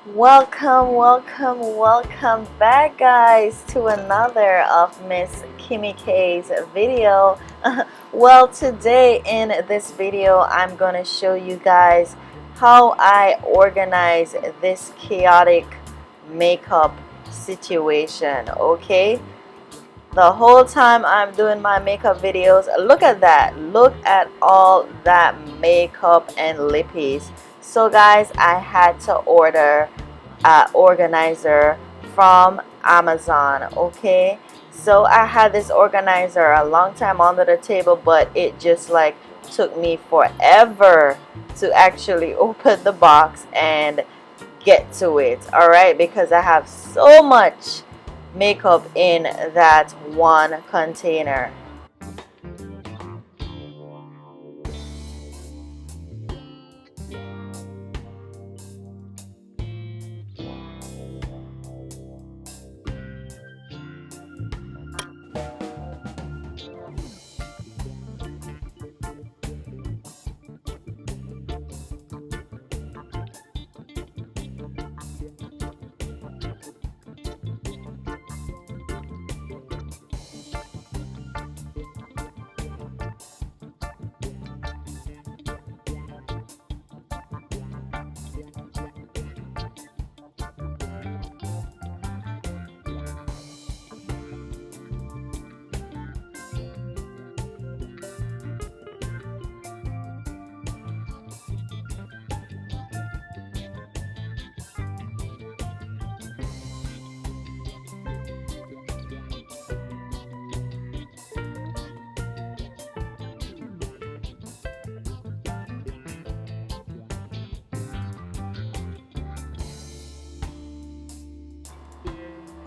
Welcome back, guys, to another of Miss Kimmy K's video. Well, today in this video, I'm going to show you guys how I organize this chaotic makeup situation, okay? The whole time I'm doing my makeup videos, look at that. Look at all that makeup and lippies. So guys, I had to order an organizer from Amazon, okay? So I had this organizer a long time under the table, but it just like took me forever to actually open the box and get to it, all right? Because I have so much makeup in that one container.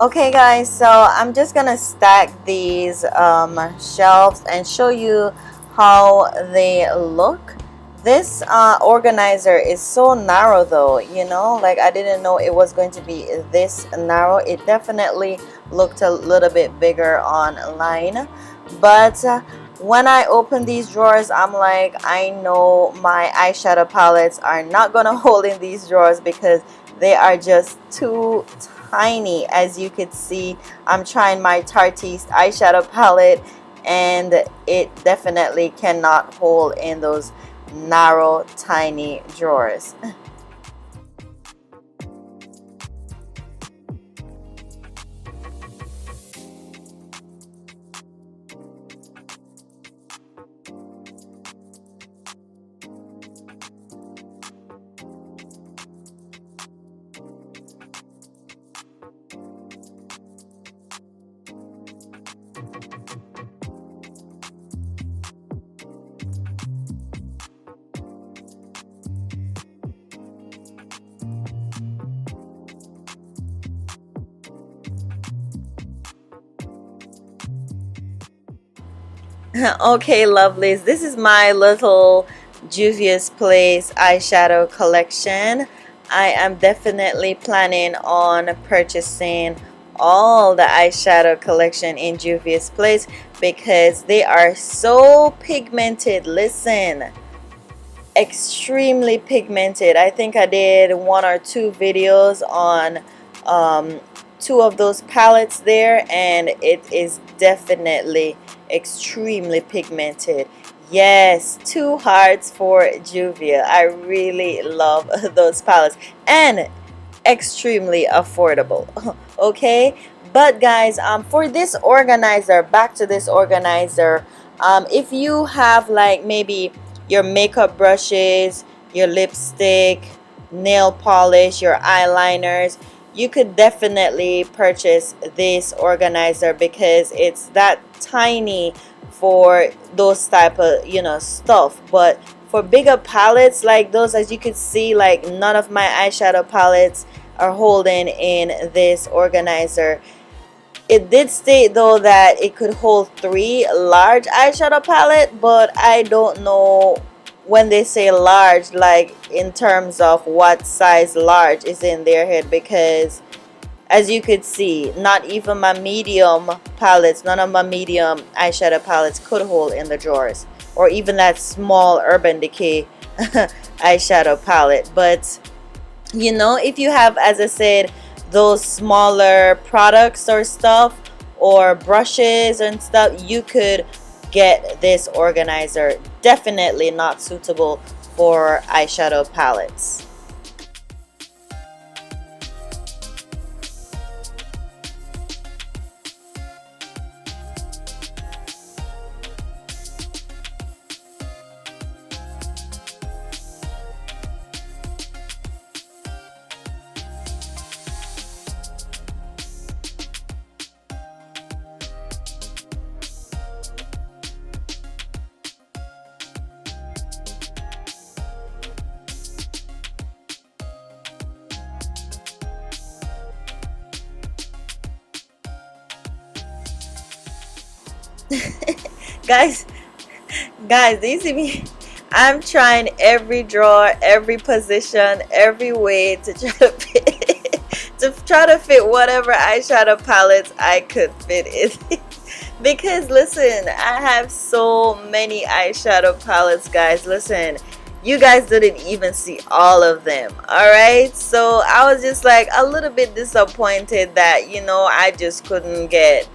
Okay guys, so I'm just gonna stack these shelves and show you how they look. This organizer is so narrow though, you know, like I didn't know it was going to be this narrow. It definitely looked a little bit bigger online, but when I open these drawers, I'm like, I know my eyeshadow palettes are not gonna hold in these drawers because they are just too tiny. As you could see, I'm trying my Tarteist eyeshadow palette and it definitely cannot hold in those narrow tiny drawers. Okay, lovelies, this is my little Juvia's Place eyeshadow collection. I am definitely planning on purchasing all the eyeshadow collection in Juvia's Place because they are so pigmented. Listen, extremely pigmented. I think I did one or two videos on two of those palettes there, and it is definitely extremely pigmented. Yes, 2 hearts for Juvia. I really love those palettes and extremely affordable. Okay, but guys, for this organizer, back to this organizer, if you have like maybe your makeup brushes, your lipstick, nail polish, your eyeliners, you could definitely purchase this organizer because it's that tiny for those type of, you know, stuff. But for bigger palettes like those, as you can see, like none of my eyeshadow palettes are holding in this organizer. It did state though that it could hold 3 large eyeshadow palette, but I don't know when they say large, like in terms of what size large is in their head, because as you could see, not even my medium palettes, none of my medium eyeshadow palettes could hold in the drawers, or even that small Urban Decay eyeshadow palette. But you know, if you have, as I said, those smaller products or stuff, or brushes and stuff, you could get this organizer. Definitely not suitable for eyeshadow palettes. guys guys, do you see me? I'm trying every drawer, every position, every way to try to fit whatever eyeshadow palettes I could fit in. Because listen, I have so many eyeshadow palettes, guys. Listen, you guys didn't even see all of them. Alright, so I was just like a little bit disappointed that, you know, I just couldn't get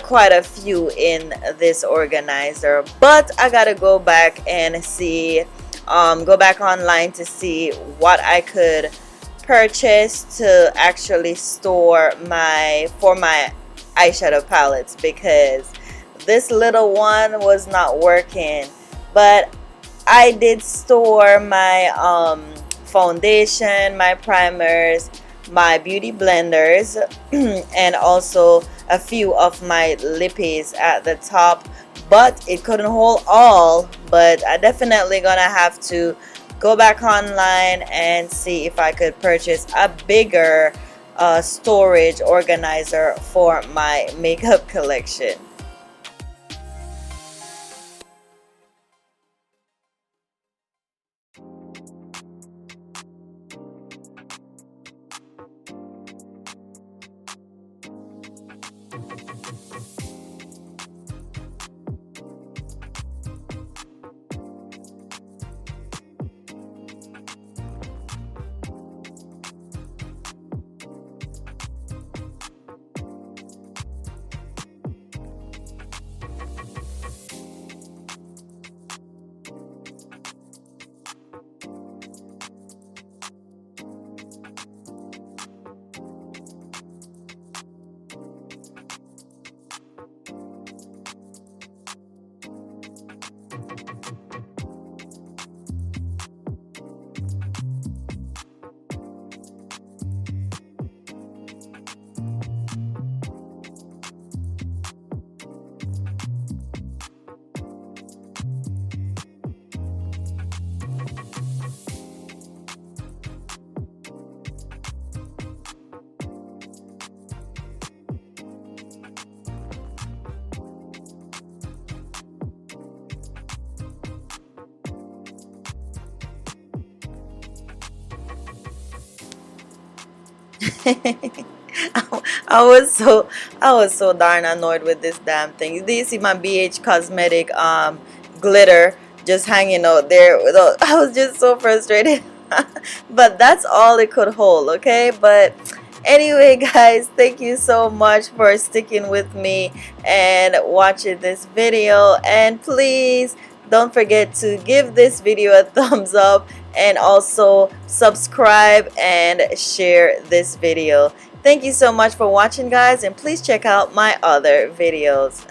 quite a few in this organizer. But I gotta go back and see, go back online to see what I could purchase to actually store for my eyeshadow palettes, because this little one was not working. But I did store my foundation, my primers, my beauty blenders, and also a few of my lippies at the top, but it couldn't hold all. But I definitely gonna have to go back online and see if I could purchase a bigger storage organizer for my makeup collection. I was so darn annoyed with this damn thing. Do you see my BH Cosmetic glitter just hanging out there? I was just so frustrated. But that's all it could hold, okay? But anyway, guys, thank you so much for sticking with me and watching this video. And please don't forget to give this video a thumbs up, and also subscribe and share this video. Thank you so much for watching, guys, and please check out my other videos.